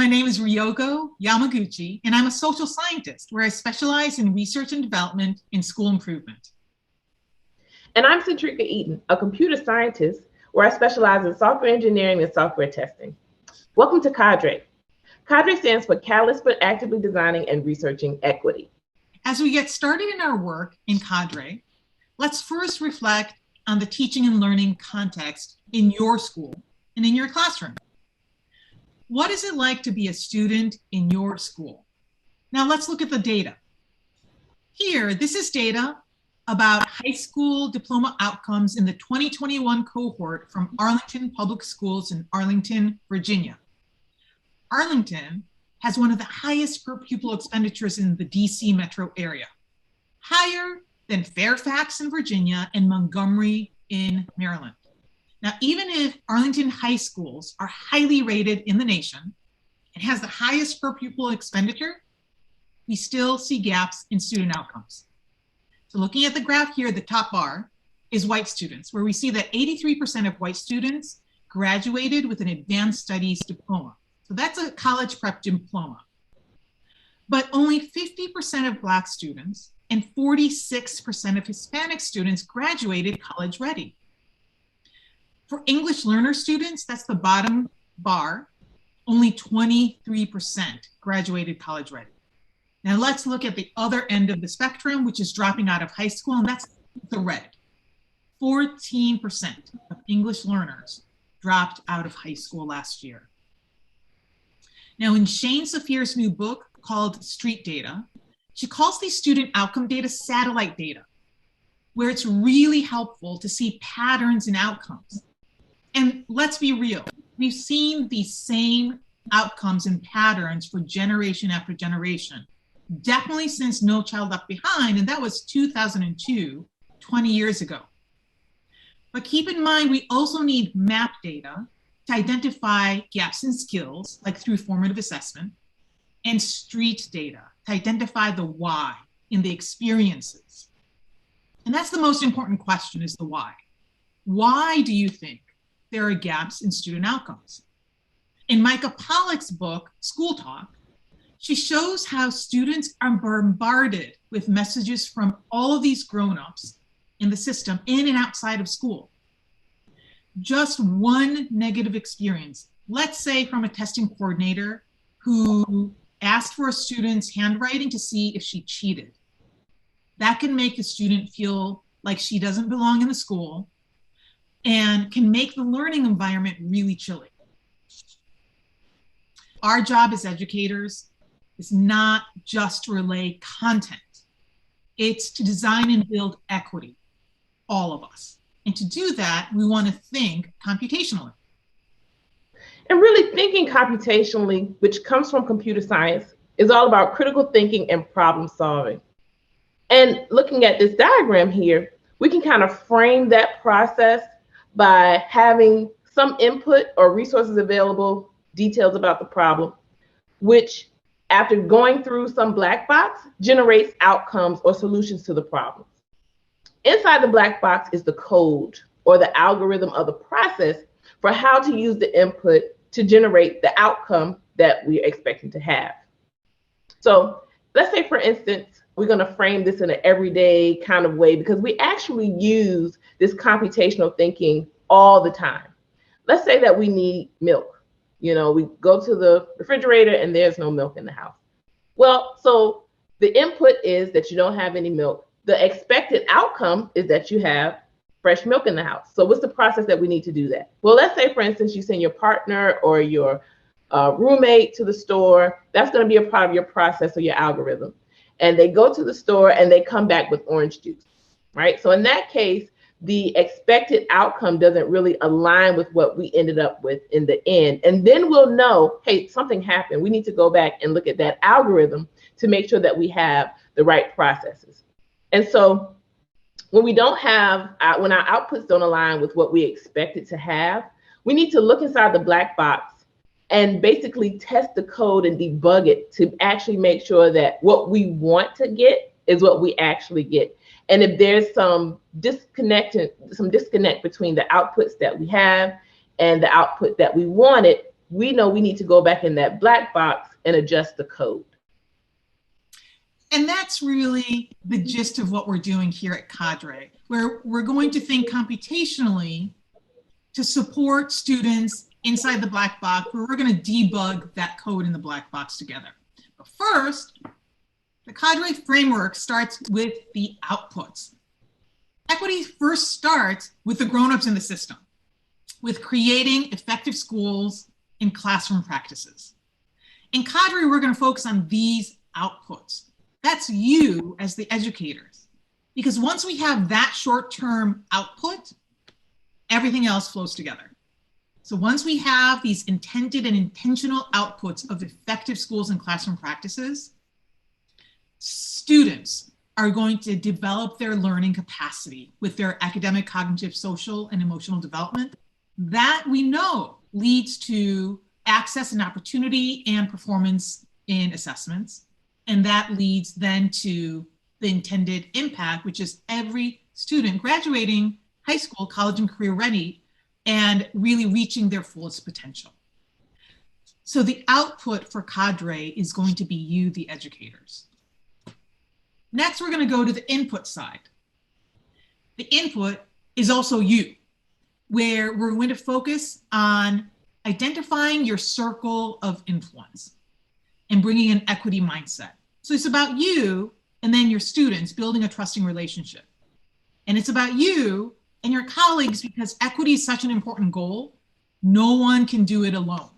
My name is Ryoko Yamaguchi, and I'm a social scientist where I specialize in research and development in school improvement. And I'm Centrika Eaton, a computer scientist where I specialize in software engineering and software testing. Welcome to CADRE. CADRE stands for Catalyst for Actively Designing and Researching Equity. As we get started in our work in CADRE, let's first reflect on the teaching and learning context in your school and in your classroom. What is it like to be a student in your school? Now let's look at the data. Here, this is data about high school diploma outcomes in the 2021 cohort from Arlington Public Schools in Arlington, Virginia. Arlington has one of the highest per pupil expenditures in the DC metro area, higher than Fairfax in Virginia and Montgomery in Maryland. Now, even if Arlington high schools are highly rated in the nation and has the highest per pupil expenditure, we still see gaps in student outcomes. So looking at the graph here, the top bar is white students, where we see that 83% of white students graduated with an advanced studies diploma. So that's a college prep diploma. But only 50% of Black students and 46% of Hispanic students graduated college ready. For English learner students, that's the bottom bar, only 23% graduated college ready. Now let's look at the other end of the spectrum, which is dropping out of high school, and that's the red. 14% of English learners dropped out of high school last year. Now in Shane Saphir's new book called Street Data, she calls these student outcome data satellite data, where it's really helpful to see patterns in outcomes. And let's be real, we've seen these same outcomes and patterns for generation after generation, definitely since No Child Left Behind, and that was 2002, 20 years ago. But keep in mind, we also need map data to identify gaps in skills, like through formative assessment, and street data to identify the why in the experiences. And that's the most important question, is the why. Why do you think there are gaps in student outcomes? In Micah Pollack's book, School Talk, she shows how students are bombarded with messages from all of these grown-ups in the system, in and outside of school. Just one negative experience, let's say from a testing coordinator who asked for a student's handwriting to see if she cheated, that can make the student feel like she doesn't belong in the school and can make the learning environment really chilly. Our job as educators is not just to relay content. It's to design and build equity, all of us. And to do that, we want to think computationally. And really thinking computationally, which comes from computer science, is all about critical thinking and problem solving. And looking at this diagram here, we can kind of frame that process by having some input or resources available, details about the problem, which after going through some black box generates outcomes or solutions to the problem. Inside the black box is the code or the algorithm of the process for how to use the input to generate the outcome that we're expecting to have. So let's say, for instance, we're going to frame this in an everyday kind of way because we actually use this computational thinking all the time. Let's say that we need milk. You know, we go to the refrigerator and there's no milk in the house. Well, so the input is that you don't have any milk. The expected outcome is that you have fresh milk in the house. So what's the process that we need to do that? Well, let's say, for instance, you send your partner or your roommate to the store. That's going to be a part of your process or your algorithm. And they go to the store and they come back with orange juice, right? So in that case, the expected outcome doesn't really align with what we ended up with in the end. And then we'll know, hey, something happened. We need to go back and look at that algorithm to make sure that we have the right processes. And so when we don't have, when our outputs don't align with what we expected to have, we need to look inside the black box and basically test the code and debug it to actually make sure that what we want to get is what we actually get. And if there's some disconnect between the outputs that we have and the output that we wanted, we know we need to go back in that black box and adjust the code. And that's really the gist of what we're doing here at CADRE, where we're going to think computationally to support students inside the black box, where we're going to debug that code in the black box together. But first, the CADRE framework starts with the outputs. Equity first starts with the grown-ups in the system, with creating effective schools and classroom practices. In CADRE, we're going to focus on these outputs. That's you as the educators. Because once we have that short-term output, everything else flows together. So once we have these intended and intentional outputs of effective schools and classroom practices, students are going to develop their learning capacity with their academic, cognitive, social, and emotional development. That we know leads to access and opportunity and performance in assessments. And that leads then to the intended impact, which is every student graduating high school, college, and career ready, and really reaching their fullest potential. So the output for CADRE is going to be you, the educators. Next, we're going to go to the input side. The input is also you, where we're going to focus on identifying your circle of influence and bringing an equity mindset. So it's about you and then your students building a trusting relationship. And it's about you and your colleagues, because equity is such an important goal. No one can do it alone.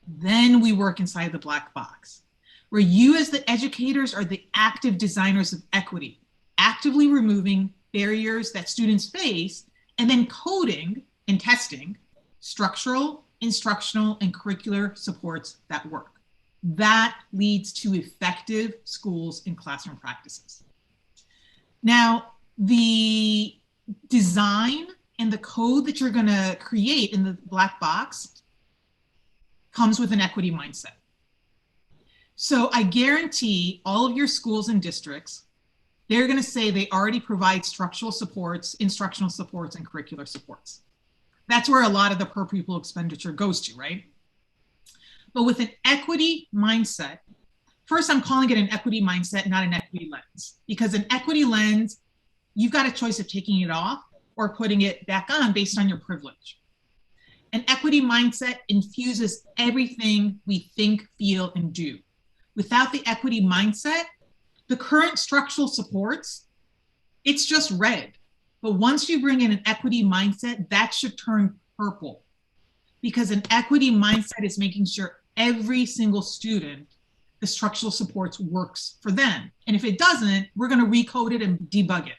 Then we work inside the black box, where you as the educators are the active designers of equity, actively removing barriers that students face, and then coding and testing structural, instructional, and curricular supports that work. That leads to effective schools and classroom practices. Now, the design and the code that you're going to create in the black box comes with an equity mindset. So I guarantee all of your schools and districts, they're going to say they already provide structural supports, instructional supports, and curricular supports. That's where a lot of the per pupil expenditure goes to, right? But with an equity mindset, first I'm calling it an equity mindset, not an equity lens, because an equity lens, you've got a choice of taking it off or putting it back on based on your privilege. An equity mindset infuses everything we think, feel, and do. Without the equity mindset, the current structural supports, it's just red. But once you bring in an equity mindset, that should turn purple, because an equity mindset is making sure every single student, the structural supports works for them. And if it doesn't, we're going to recode it and debug it.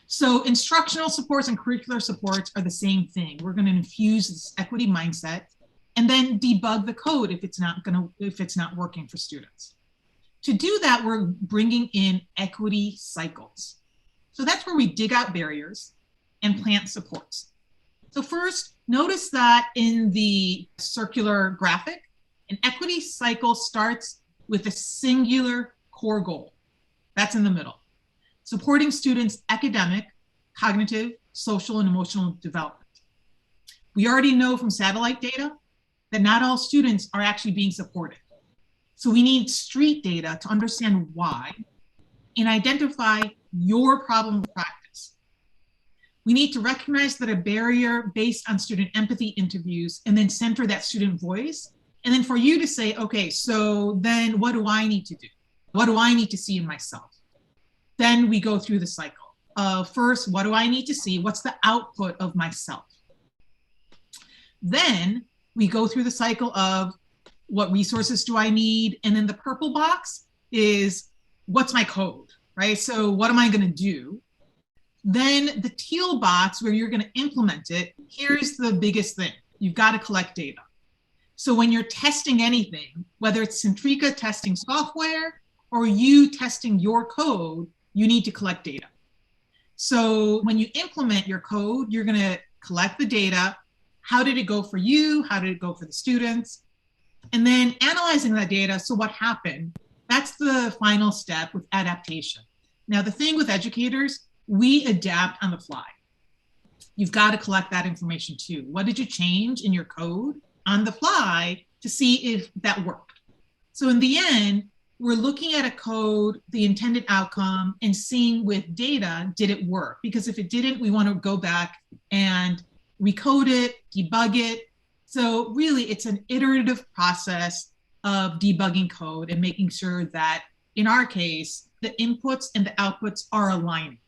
So instructional supports and curricular supports are the same thing. We're going to infuse this equity mindset and then debug the code if it's not working for students. To do that, we're bringing in equity cycles. So that's where we dig out barriers and plant supports. So first, notice that in the circular graphic, an equity cycle starts with a singular core goal. That's in the middle. Supporting students' academic, cognitive, social, and emotional development. We already know from satellite data that not all students are actually being supported. So we need street data to understand why and identify your problem of practice. We need to recognize that a barrier based on student empathy interviews and then center that student voice. And then for you to say, okay, so then what do I need to do? What do I need to see in myself? Then we go through the cycle. First, what do I need to see? What's the output of myself? Then we go through the cycle of what resources do I need? And then the purple box is what's my code, right? So what am I going to do? Then the teal box where you're going to implement it, here's the biggest thing. You've got to collect data. So when you're testing anything, whether it's Centrica testing software or you testing your code, you need to collect data. So when you implement your code, you're going to collect the data. How did it go for you? How did it go for the students? And then analyzing that data. So what happened? That's the final step with adaptation. Now, the thing with educators, we adapt on the fly. you've got to collect that information too. What did you change in your code on the fly to see if that worked? So in the end, we're looking at a code, the intended outcome, and seeing with data, did it work? Because if it didn't, we want to go back and recode it, debug it. So really, it's an iterative process of debugging code and making sure that, in our case, the inputs and the outputs are aligning.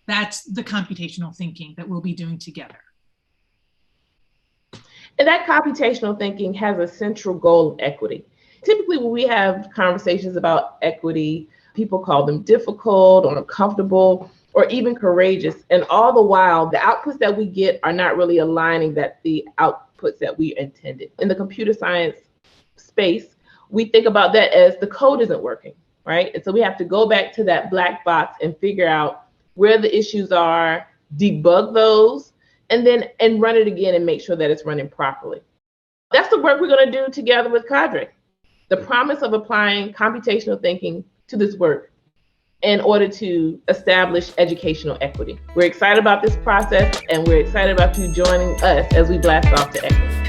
That's the computational thinking that we'll be doing together. And that computational thinking has a central goal of equity. Typically, when we have conversations about equity, people call them difficult or uncomfortable or even courageous. And all the while, the outputs that we get are not really aligning that the outputs that we intended. In the computer science space, we think about that as the code isn't working, right? And so we have to go back to that black box and figure out where the issues are, debug those, and run it again and make sure that it's running properly. That's the work we're going to do together with CADRE. The promise of applying computational thinking to this work in order to establish educational equity. We're excited about this process, and we're excited about you joining us as we blast off to equity.